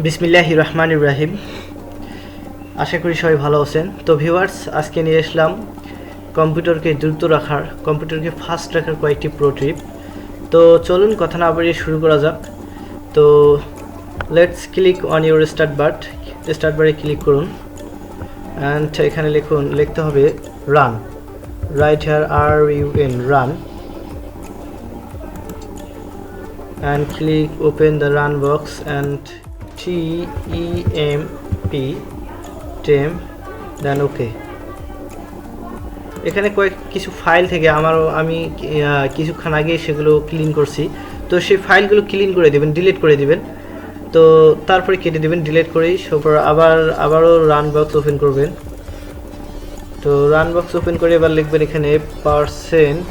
বিসমিল্লাহির রহমানির রহিম। আশা করি সবাই ভালো আছেন। তো ভিউয়ার্স, আজকে নিয়ে আসলাম কম্পিউটারকে দ্রুত রাখার, কম্পিউটারকে ফাস্ট রাখার কয়েকটি প্রো টিপ। তো চলুন কথা না বাড়িয়ে শুরু করা যাক। তো let's click on your start বারে ক্লিক করুন অ্যান্ড এখানে লিখতে হবে run. Right here RUN, run, and click open the run box and temp, then okay. এখানে কিছু ফাইল থেকে আমি কিছুক্ষণ আগে সেগুলো ক্লিন করছি। তো সেই ফাইলগুলো ক্লিন করে দিবেন, ডিলিট করে দিবেন। তো তারপরে কেটে দিবেন ডিলিট করেই। তারপর আবারও রান বক্স ওপেন করবেন। তো রান বক্স ওপেন করে এবার লিখবেন এখানে %temp,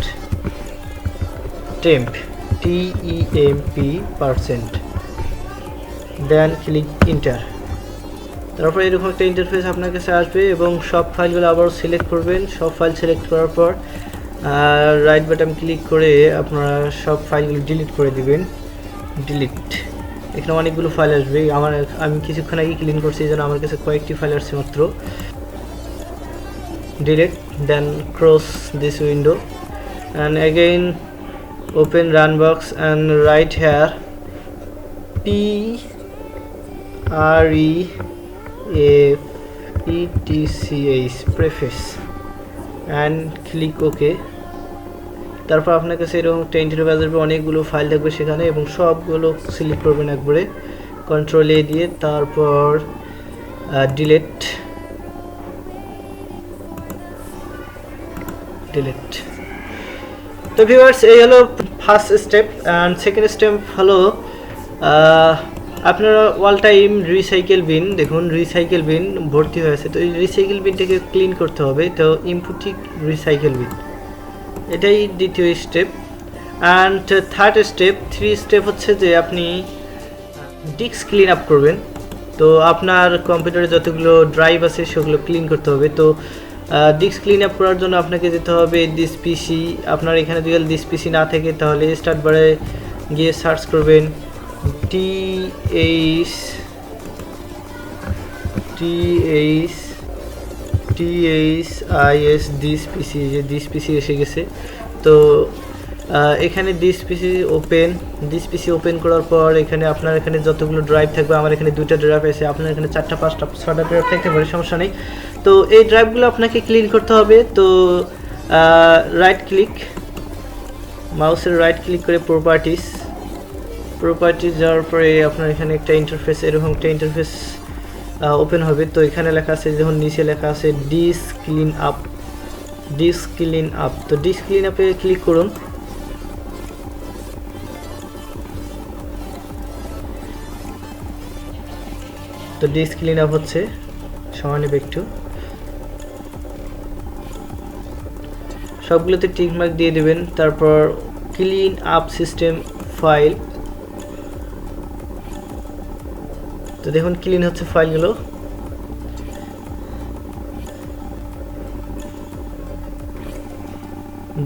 TEMP%, দেন ক্লিক ইন্টার। তারপর এরকম একটা ইন্টারফেস আপনার কাছে আসবে এবং সব ফাইলগুলো আবার সিলেক্ট করবেন। সব ফাইল সিলেক্ট করার পর রাইট বাটন ক্লিক করে আপনারা সব ফাইলগুলো ডিলিট করে দিবেন। ডিলিট, এখানে অনেকগুলো ফাইল আসবে। আমি কিছুক্ষণ আগে ক্লিন করছি, এই জন্য আমার কাছে কয়েকটি ফাইল আসছে মাত্র। Delete, then close this window and again open run box and write here preface and click OK. তারপর আপনার কাছে এরকম একটা ইন্টারফেস আসবে, অনেকগুলো ফাইল থাকবে সেখানে এবং সবগুলো সিলেক্ট করবেন একবারে কন্ট্রোল A দিয়ে। তারপর ডিলিট। তো ভিউয়ার্স, এই হলো first step. And second step হলো আপনারা অল টাইম রিসাইকেল বিন, দেখুন রিসাইকেল বিন ভর্তি হয়েছে। তো এই রিসাইকেল বিনটাকে ক্লিন করতে হবে। তো ইনপুটিক রিসাইকেল বিন, এটাই দ্বিতীয় স্টেপ। অ্যান্ড থার্ড স্টেপ হচ্ছে যে আপনি ডিস্ক ক্লিন আপ করবেন। তো আপনার কম্পিউটারে যতগুলো ড্রাইভ আছে সেগুলো ক্লিন করতে হবে। তো ডিস্ক ক্লিন আপ করার জন্য আপনাকে যেতে হবে দিস পিসি। আপনার এখানে যদি দিস পিসি না থাকে তাহলে স্টার্ট বারে গিয়ে সার্চ করবেন THIS দিস পিসি, যে দিস পিসি এসে গেছে। তো এখানে দিস পিসি ওপেন করার পর এখানে আপনার এখানে যতগুলো ড্রাইভ থাকবে, আমার এখানে 2টা ড্রাইভ আছে, আপনার এখানে 4টা 5টা 6টা ড্রাইভ থাকতে পারে, সমস্যা নেই। তো এই ড্রাইভগুলো আপনাকে ক্লিন করতে হবে। তো রাইট ক্লিক, মাউসের রাইট ক্লিক করে প্রপার্টিস যাওয়ার পরে আপনার এখানে একটা ইন্টারফেস, এরকম একটা ইন্টারফেস ওপেন হবে। তো এখানে লেখা আছে, যখন নিচে লেখা আছে ডিস্ক ক্লিন আপ। তো ডিস্ক ক্লিন আপে ক্লিক করুন। তো ডিস্ক ক্লিন আপ হচ্ছে, সময় নেবে একটু। সবগুলোতে টিক মার্ক দিয়ে দেবেন। তারপর ক্লিন আপ সিস্টেম ফাইল। তো দেখুন ক্লিন হচ্ছে ফাইলগুলো।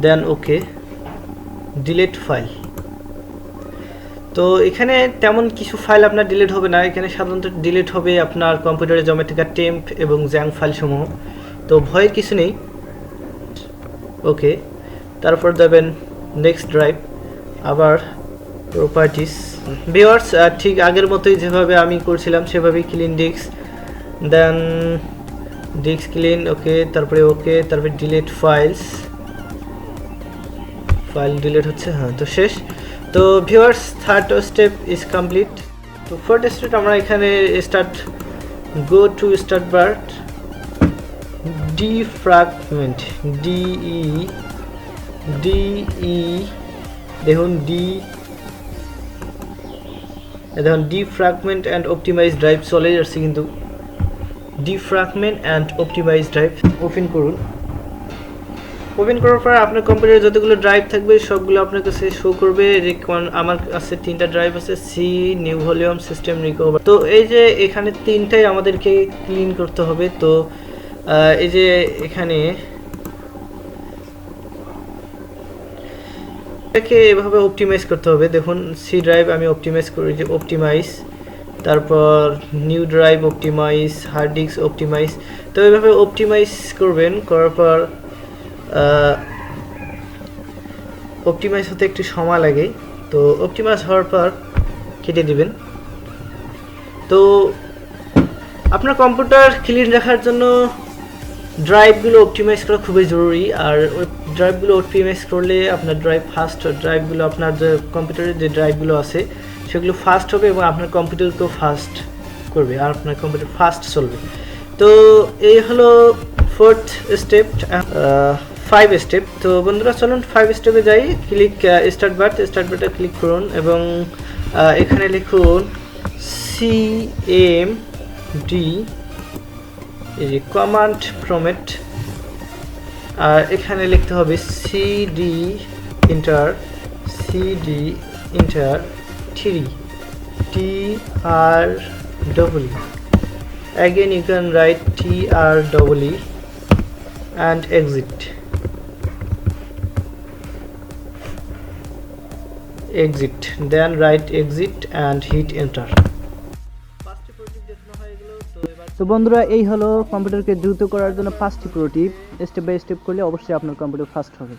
দেন ওকে, ডিলিট ফাইল। তো এখানে তেমন কিছু ফাইল আপনার ডিলিট হবে না, এখানে সাধারণত ডিলিট হবে আপনার কম্পিউটারে জমে থাকা টেম্প এবং জ্যাঙ্ক ফাইল সমূহ। তো ভয়ের কিছু নেই। ওকে, তারপর যাবেন নেক্সট ড্রাইভ, আবার প্রপার্টিস। ভিউয়ার্স, ঠিক আগের মতোই যেভাবে আমি করছিলাম সেভাবেই ক্লিন ডিস্ক, দেন ডিস্ক ক্লিন, ওকে, তারপরে ওকে, তারপরে ডিলিট ফাইল ডিলিট হচ্ছে, হ্যাঁ। তো শেষ। তো viewers, third step is complete. তো ফোর্থ স্টেপ আমরা এখানে go to start bar, defragment, দেখুন ডিফ্র্যাগমেন্ট অ্যান্ড অপটিমাইজ ড্রাইভ চলে যাচ্ছে, কিন্তু defragment and optimise drive open করুন। ওপেন করার পর আপনার কম্পিউটারে যতগুলো ড্রাইভ থাকবে সবগুলো আপনার কাছে শো করবে। আমার কাছে 3টা ড্রাইভ আছে, C, new volume, system recover. তো এই যে এখানে 3টাই আমাদেরকে ক্লিন করতে হবে। তো এই যে এখানে এটাকে এভাবে অপটিমাইজ করতে হবে। দেখুন সি ড্রাইভ আমি অপটিমাইজ করি, যে অপটিমাইজ তারপর new drive optimise, hard disk optimise. তো এইভাবে অপটিমাইজ করবেন, করার পর অপটিমাইজ হতে একটু সময় লাগে। তো অপটিমাইজ হওয়ার পর কেটে দিবেন। তো আপনার কম্পিউটার ক্লিন রাখার জন্য ড্রাইভগুলো অপটিমাইজ করা খুবই জরুরি। আর ওই ড্রাইভগুলো অপটিমাইজ করলে আপনার ড্রাইভগুলো আপনার যে কম্পিউটারের যে ড্রাইভগুলো আছে সেগুলো ফাস্ট হবে এবং আপনার কম্পিউটারকেও ফাস্ট করবে, আর আপনার কম্পিউটার ফাস্ট চলবে। তো এই হলো 4th স্টেপ, 5 স্টেপ। তো বন্ধুরা চলুন 5 স্টেপে যাই। ক্লিক স্টার্ট বাটে ক্লিক করুন এবং এখানে লিখুন cmd, এই যে কমান্ড প্রম্পট। আর এখানে লিখতে হবে cd enter 3 TREE। Again you can write TREE and exit, then write exit and hit enter। তো বন্ধুরা এই হলো কম্পিউটারকে দ্রুত করার জন্য 5টি pro tip. Step by step করলে অবশ্যই আপনার কম্পিউটার ফাস্ট হবে।